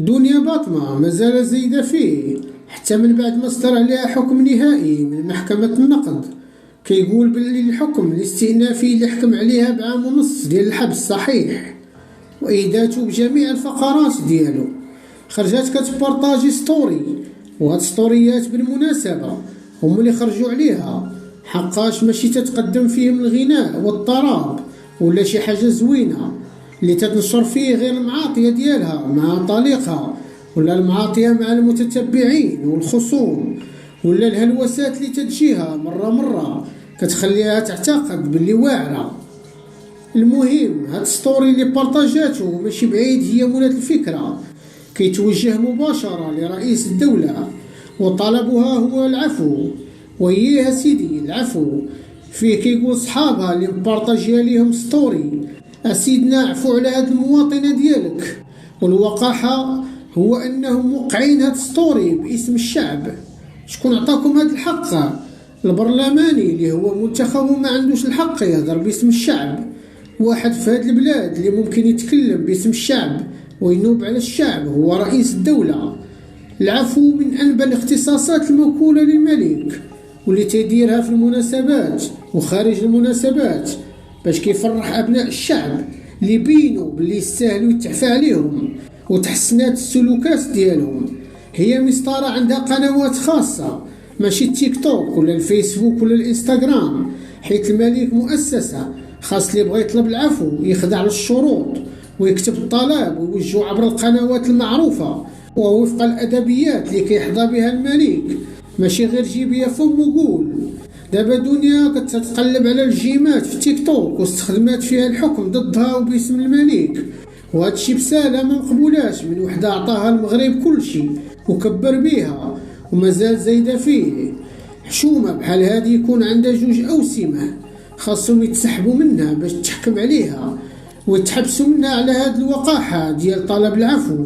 دنيا باطمة مازال زايدة فيه حتى من بعد ما صدر عليها حكم نهائي من محكمة النقد. كيقول باللي الحكم الاستئنافي اللي حكم عليها بعام ونص ديال الحبس صحيح، وإيداته بجميع الفقرات ديالو. خرجات كتبارطاجي ستوري، وهاد ستوريات بالمناسبة هم اللي خرجوا عليها حقاش ماشي تتقدم فيهم الغناء والطراب ولا شي حاجة زوينة اللي تتنشر فيه غير المعاطية ديالها مع طليقها، ولا المعاطية مع المتتبعين والخصوم، ولا الهلوسات اللي تجيها مرة كتخليها تعتقد باللي واعرة. المهم هاد ستوري اللي بارطاجاتو ماشي بعيد هي مولات الفكرة، كيتوجه مباشرة لرئيس الدولة وطلبها هو العفو. وياه سيدي العفو فيه كيقول صحابها اللي مبارطاجيها ليهم ستوري: أسيدنا عفو على هاد المواطنة ديالك. والوقاحة هو أنهم موقعين هاد ستوري باسم الشعب. شكون عطاكم هاد الحق؟ البرلماني اللي هو منتخب وما عندوش الحق يهضر باسم الشعب. واحد في هاد البلاد اللي ممكن يتكلم باسم الشعب وينوب على الشعب هو رئيس الدولة. العفو من أنبى الاختصاصات الموكولة للملك، واللي تيديرها في المناسبات وخارج المناسبات باش كيفرح أبناء الشعب اللي بينوا باللي يستاهلوا يتعفى عليهم وتحسنات السلوكات ديالهم. هي مسطرة عندها قنوات خاصة، ماشي التيك توك ولا الفيسبوك ولا الانستغرام، حيث الملك مؤسسة خاص اللي بغى يطلب العفو يخضع للشروط ويكتب الطلب ويوجهه عبر القنوات المعروفة ووفق الأدبيات اللي كيحظى بها الملك، ماشي غير جيبيا فم وقول. دابا دنيا كتتقلب على الجيمات في تيك توك واستخدمات فيها الحكم ضدها وباسم الملك، وهذا الشيء بسالة ما مقبولاش من وحده عطاها المغرب كل شيء وكبر بيها ومازال زايدة فيه. حشومة بحال هذه يكون عندها جوج أوسمة خاصهم يتسحبوا منها باش تحكم عليها ويتحبسوا منها على هاد الوقاحة ديال طلب العفو.